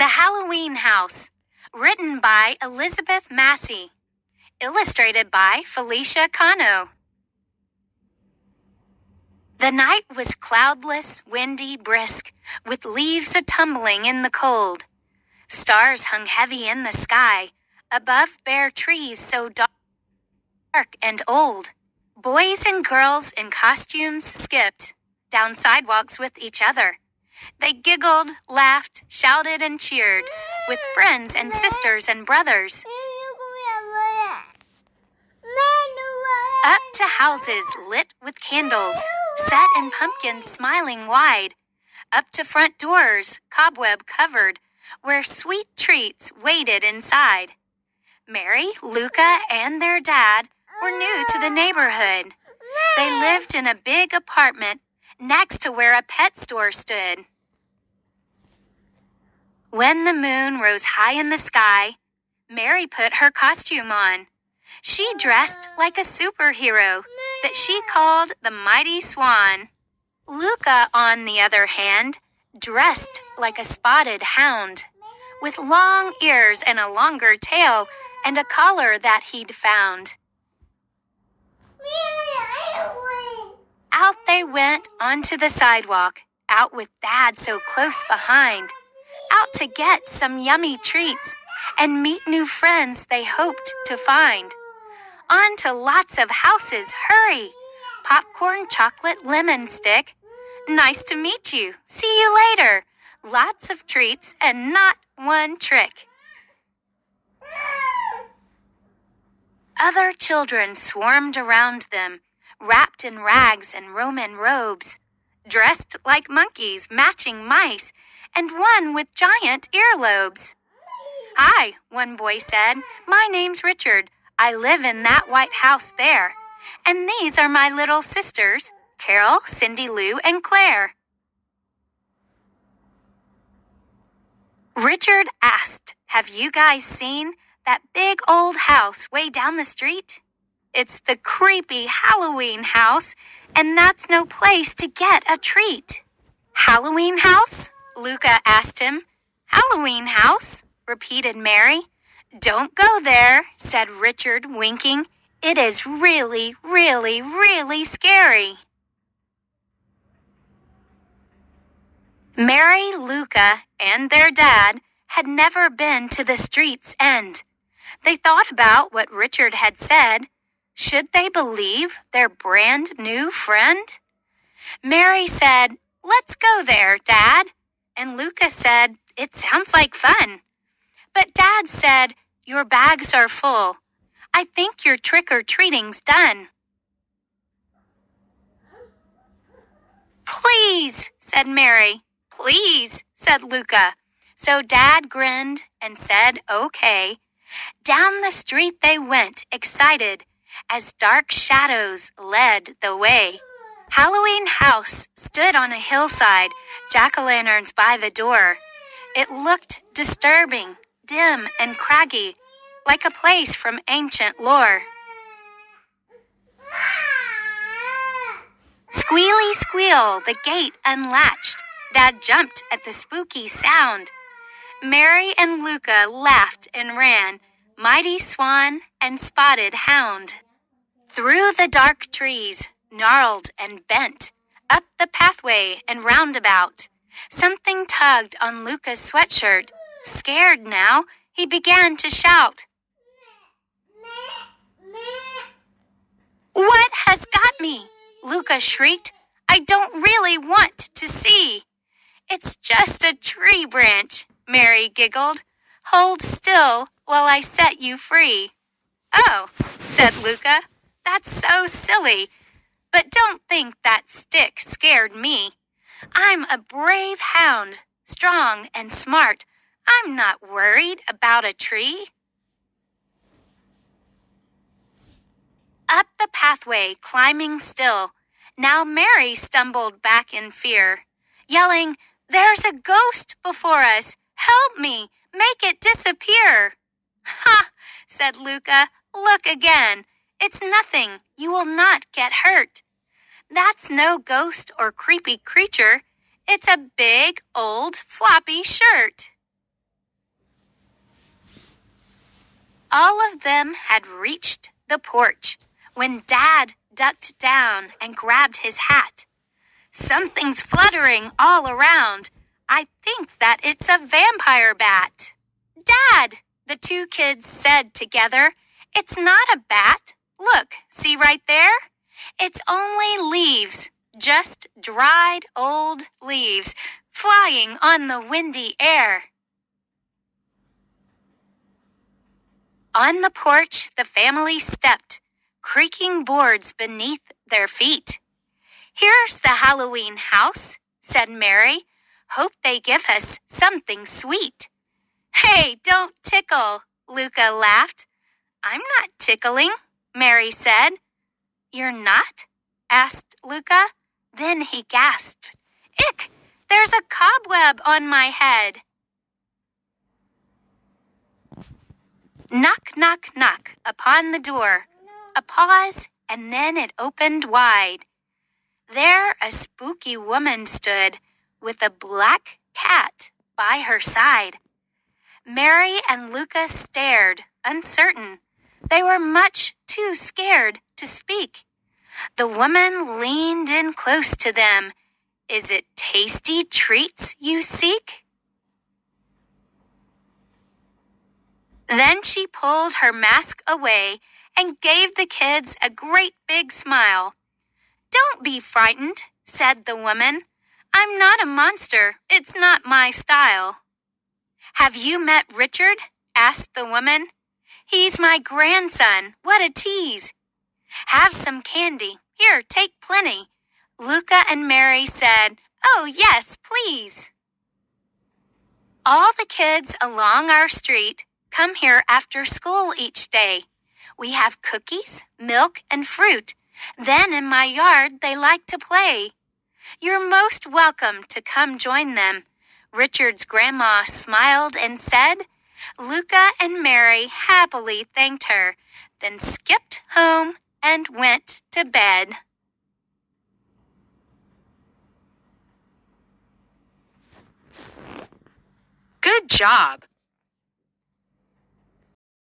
The Halloween House, written by Elizabeth Massey, illustrated by Felicia Cano. The night was cloudless, windy, brisk, with leaves a-tumbling in the cold. Stars hung heavy in the sky, above bare trees so dark and old. Boys and girls in costumes skipped down sidewalks with each other. They giggled, laughed, shouted, and cheered with friends and sisters and brothers. Up to houses lit with candles, set in pumpkins smiling wide. Up to front doors, cobweb covered, where sweet treats waited inside. Mary, Luca, and their dad were new to the neighborhood. They lived in a big apartment next to where a pet store stood. When the moon rose high in the sky, Mary put her costume on. She dressed like a superhero that she called the Mighty Swan. Luca, on the other hand, dressed like a spotted hound, with long ears and a longer tail and a collar that he'd found. Out they went onto the sidewalk, out with Dad so close behind, out to get some yummy treats and meet new friends they hoped to find. On to lots of houses, hurry! Popcorn, chocolate, lemon stick. Nice to meet you. See you later. Lots of treats and not one trick. Other children swarmed around them, wrapped in rags and Roman robes, dressed like monkeys, matching mice, and one with giant earlobes. "Hi," one boy said. "My name's Richard. I live in that white house there. And these are my little sisters, Carol, Cindy Lou, and Claire." Richard asked, "Have you guys seen that big old house way down the street? It's the creepy Halloween house, and that's no place to get a treat." "Halloween house?" Luca asked him. "Halloween house?" repeated Mary. "Don't go there," said Richard, winking. "It is really, really, really scary." Mary, Luca, and their dad had never been to the street's end. They thought about what Richard had said. Should they believe their brand new friend? Mary said, "Let's go there, Dad." And Luca said, "It sounds like fun." But Dad said, "Your bags are full. I think your trick-or-treating's done." "Please," said Mary. "Please," said Luca. So Dad grinned and said, "Okay." Down the street they went, excited, as dark shadows led the way. Halloween House stood on a hillside, jack-o'-lanterns by the door. It looked disturbing, dim and craggy, like a place from ancient lore. Squealy squeal, the gate unlatched. Dad jumped at the spooky sound. Mary and Luca laughed and ran, Mighty Swan and Spotted Hound. Through the dark trees, gnarled and bent, up the pathway and roundabout. Something tugged on Luca's sweatshirt. Scared now, he began to shout. "What has got me?" Luca shrieked. "I don't really want to see." "It's just a tree branch," Mary giggled. "Hold still while I set you free." "Oh," said Luca, "that's so silly. But don't think that stick scared me. I'm a brave hound, strong and smart. I'm not worried about a tree." Up the pathway, climbing still. Now Mary stumbled back in fear, yelling, "There's a ghost before us! Help me! Make it disappear!" "Ha!" said Luca. "Look again. It's nothing. You will not get hurt. That's no ghost or creepy creature. It's a big, old, floppy shirt." All of them had reached the porch when Dad ducked down and grabbed his hat. Something's fluttering all around. I think that it's a vampire bat. Dad, the two kids said together, it's not a bat. Look, see right there? It's only leaves, just dried old leaves, flying on the windy air. On the porch, the family stepped, creaking boards beneath their feet. Here's the Halloween house, said Mary. Hope they give us something sweet. Hey, don't tickle, Luca laughed. I'm not tickling, Mary said. You're not? Asked Luca. Then he gasped. Ick! There's a cobweb on my head. Knock, knock, knock upon the door. A pause, and then it opened wide. There a spooky woman stood, with a black cat by her side. Mary and Luca stared, uncertain. They were much too scared to speak. The woman leaned in close to them. Is it tasty treats you seek? Then she pulled her mask away and gave the kids a great big smile. Don't be frightened, said the woman. I'm not a monster. It's not my style. Have you met Richard? Asked the woman. He's my grandson. What a tease. Have some candy. Here, take plenty. Luca and Mary said, Oh, yes, please. All the kids along our street come here after school each day. We have cookies, milk, and fruit. Then in my yard they like to play. You're most welcome to come join them. Richard's grandma smiled and said. Luca and Mary happily thanked her, then skipped home and went to bed. Good job!